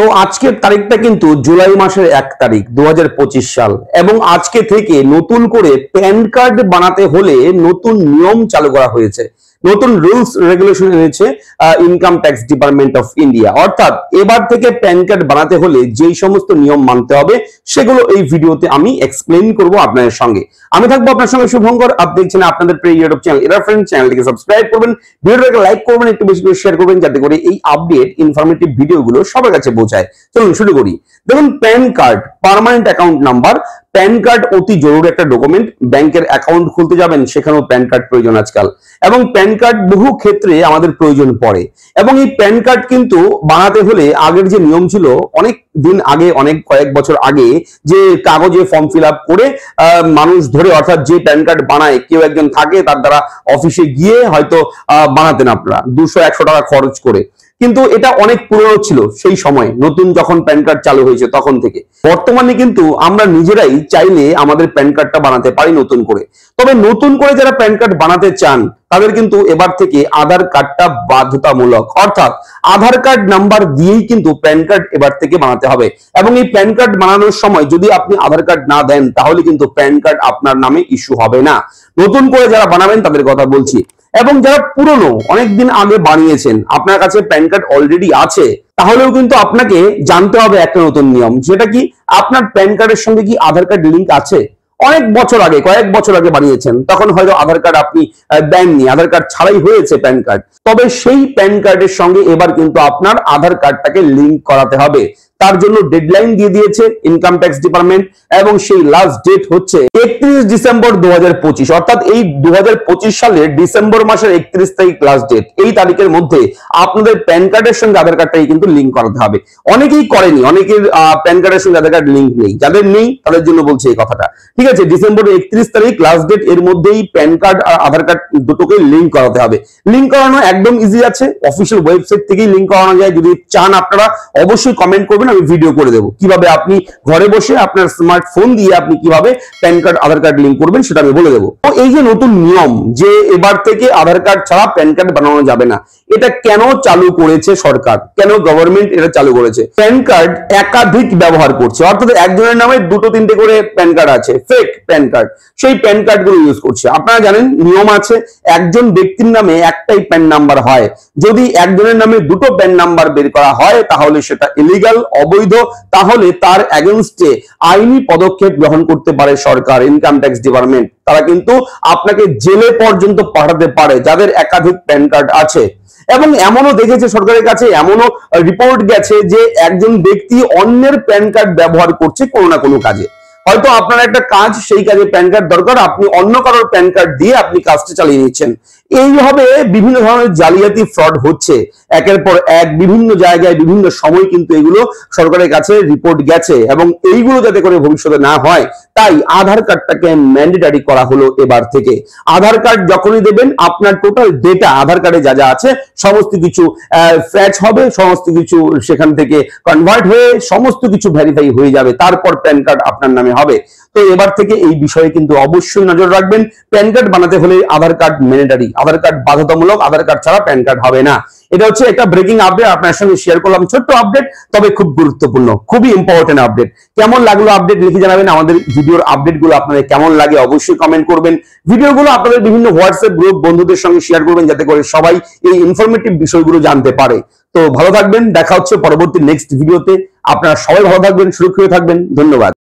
তো আজকের তারিখটা কিন্তু জুলাই মাসের 1 তারিখ 2025 সাল এবং আজকে থেকে নতুন করে প্যান কার্ড বানাতে হলে নতুন নিয়ম চালু করা হয়েছে। নতুন রুলস রেগুলেশন এনেছে income tax department of India. অর্থাৎ এবার থেকে প্যান কার্ড বানাতে হলে যেই সমস্ত নিয়ম মানতে হবে সেগুলো এই ভিডিওতে আমি এক্সপ্লেইন করব আপনাদের সঙ্গে। আমি থাকবো আপনার সঙ্গে শুভঙ্কর। আপনি দেখছেন আপনাদের প্রিয় ইউটিউব চ্যানেল এরা ফ্রেন্ড। চ্যানেলটিকে সাবস্ক্রাইব করবেন, ভিডিওটাকে লাইক করবেন, একটু বেশি করে শেয়ার করবেন যাতে করে এই আপডেট ইনফরমেটিভ ভিডিওগুলো সবার কাছে পৌঁছায়। চলুন শুরু করি। দেখুন, pan card permanent account number. Pan card অতি জরুরি একটা ডকুমেন্ট। ব্যাংকের অ্যাকাউন্ট খুলতে যাবেন সেখানেও প্যান কার্ড প্রয়োজন আজকাল, এবং প্যান কার্ড বহু ক্ষেত্রে আমাদের প্রয়োজন পড়ে। এবং এই প্যান কার্ড কিন্তু বানাতে হলে আগের যে নিয়ম ছিল অনেক দিন আগে, কয়েক বছর আগে, যে কাগজে ফর্ম ফিল আপ করে মানুষ ধরে, অর্থাৎ যে প্যান কার্ড বানায় কেউ একজন থাকে, তার দ্বারা অফিসে গিয়ে হয়তো বানাতেন আপনারা 200-100 টাকা খরচ করে। কিন্তু এটা অনেক পুরনো ছিল সেই সময়, নতুন যখন প্যান কার্ড চালু হয়েছে তখন থেকে। বর্তমানে কিন্তু আমরা নিজেরাই চাইলে আমাদের প্যান কার্ডটা বানাতে পারি নতুন করে। তবে নতুন করে যারা প্যান কার্ড বানাতে চান তাদের কিন্তু এবার থেকে আধার কার্ডটা বাধ্যতামূলক। অর্থাৎ আধার কার্ড নাম্বার দিয়েই কিন্তু প্যান কার্ড এবার থেকে বানাতে হবে। এবং এই প্যান কার্ড বানানোর সময় যদি আপনি আধার কার্ড না দেন তাহলে কিন্তু প্যান কার্ড আপনার নামে ইস্যু হবে না। নতুন করে যারা বানাবেন তাদের কথা বলছি। এবং যারা পুরনো অনেকদিন আগে বানিয়েছেন, আপনার কাছে প্যান কার্ড অলরেডি আছে, তাহলেও কিন্তু আপনাকে জানতে হবে একটা নতুন নিয়ম। যেটা কি, আপনার প্যান কার্ডের সঙ্গে কি আধার কার্ড লিংক আছে? অনেক বছর আগে, কয়েক বছর আগে বানিয়েছেন, তখন হয়তো আধার কার্ড আপনি দেননি, আধার কার্ড ছাড়াই হয়েছে প্যান কার্ড। তবে সেই প্যান কার্ডের সঙ্গে এবার কিন্তু আপনার আধার কার্ডটাকে লিংক করাতে হবে। তার জন্য ডেডলাইন দিয়ে দিয়েছে ইনকাম ট্যাক্স ডিপার্টমেন্ট, এবং সেই লাস্ট ডেট হচ্ছে 31 ডিসেম্বর 2025। অর্থাৎ এই 2025 সালের ডিসেম্বর মাসের 31 তারিখ লাস্ট ডেট। এই তারিখের মধ্যে আপনাদের প্যান কার্ডের সঙ্গে আধার কার্ডটাই কিন্তু লিংক করাতে হবে। অনেকেই করেনি, অনেকের প্যান কার্ডের সঙ্গে আধার কার্ড লিংক নেই। যাদের নেই তাদের জন্য বলছি এই কথাটা, ঠিক আছে? ডিসেম্বর 31 তারিখ লাস্ট ডেট, এর মধ্যেই প্যান কার্ড আর আধার কার্ড দুটোকে লিংক করাতে হবে। লিংক করানো একদম ইজি আছে, অফিসিয়াল ওয়েবসাইট থেকেই লিংক করানো যায়। যদি চান আপনারা অবশ্যই কমেন্ট করবেন, আমি ভিডিও করে দেবো কিভাবে আপনি ঘরে বসে আপনার স্মার্টফোন দিয়ে আপনি কিভাবে প্যান কার্ড আধার কার্ড লিংক করবেন সেটা আমি বলে দেবো। তো এই যে নতুন নিয়ম যে এবার থেকে আধার কার্ড ছাড়া প্যান কার্ড বানানো যাবে না, এটা কেন চালু করেছে সরকার, কেন গভর্নমেন্ট এটা চালু করেছে? প্যান কার্ড একাধিক ব্যবহার করছে, অর্থাৎ একজনের নামে 2-3টে করে প্যান কার্ড আছে, ফেক প্যান কার্ড, সেই প্যান কার্ড গুলো ইউজ করছে। আপনারা জানেন নিয়ম আছে, একজন ব্যক্তির নামে একটাই প্যান নাম্বার হয়। যদি একজনের নামে 2টো প্যান নাম্বার বের করা হয় তাহলে সেটা ইলিগাল, অবৈধ। তাহলে তার এগেইনস্টে আইনি পদক্ষেপ গ্রহণ করতে পারে সরকার, ইনকাম ট্যাক্স ডিপার্টমেন্ট। তারা কিন্তু আপনাকে জেলে পর্যন্ত পাঠাতে পারে যাদের একাধিক প্যান কার্ড আছে। এবং এমনও দেখেছে সরকারের কাছে, এমনও রিপোর্ট গেছে যে একজন ব্যক্তি অন্যের প্যান কার্ড ব্যবহার করছে কোনো না কোনো কাজে। হয়তো আপনার একটা কাজ, সেই কাজে প্যান কার্ড দরকার, আপনি অন্য কারোর প্যান কার্ড দিয়ে আপনি কাজটা চালিয়ে নিচ্ছেন। এইভাবে বিভিন্ন ধরনের জালিয়াতি ফ্রড হচ্ছে একের পর এক, বিভিন্ন জায়গায় বিভিন্ন সময় কিন্তু এগুলো সরকারের কাছে রিপোর্ট গেছে। এবং এইগুলো যাতে করে ভবিষ্যতে না হয় তাই আধার কার্ডটাকে ম্যান্ডেটরি করা হলো এবার থেকে। আধার কার্ড যখনই দেবেন আপনার টোটাল ডেটা, আধার কার্ডে যা যা আছে সমস্ত কিছু ফ্যাচ হবে, সমস্ত কিছু সেখান থেকে কনভার্ট হয়ে সমস্ত কিছু ভেরিফাই হয়ে যাবে, তারপর প্যান কার্ড আপনার নামে হবে। তো এবার থেকে এই বিষয়ে কিন্তু অবশ্যই নজর রাখবেন। প্যান কার্ড বানাতে হলে আধার কার্ড ম্যান্ডেটরি, আধার কার্ড বাধ্যতামূলক, আধার কার্ড ছাড়া প্যান কার্ড হবে না। এটা হচ্ছে একটা ব্রেকিং আপডেট, আপনার সঙ্গে শেয়ার করলাম। ছোট্ট আপডেট, তবে খুব গুরুত্বপূর্ণ, খুবই ইম্পর্টেন্ট আপডেট। কেমন লাগলো আপডেট লিখে জানাবেন। আমাদের ভিডিওর আপডেটগুলো আপনাদের কেমন লাগে অবশ্যই কমেন্ট করবেন। ভিডিওগুলো আপনাদের বিভিন্ন হোয়াটসঅ্যাপ গ্রুপ বন্ধুদের সঙ্গে শেয়ার করবেন যাতে করে সবাই এই ইনফরমেটিভ বিষয়গুলো জানতে পারে। তো ভালো থাকবেন, দেখা হচ্ছে পরবর্তী নেক্সট ভিডিওতে। আপনারা সবাই ভালো থাকবেন, সুরক্ষিত থাকবেন। ধন্যবাদ।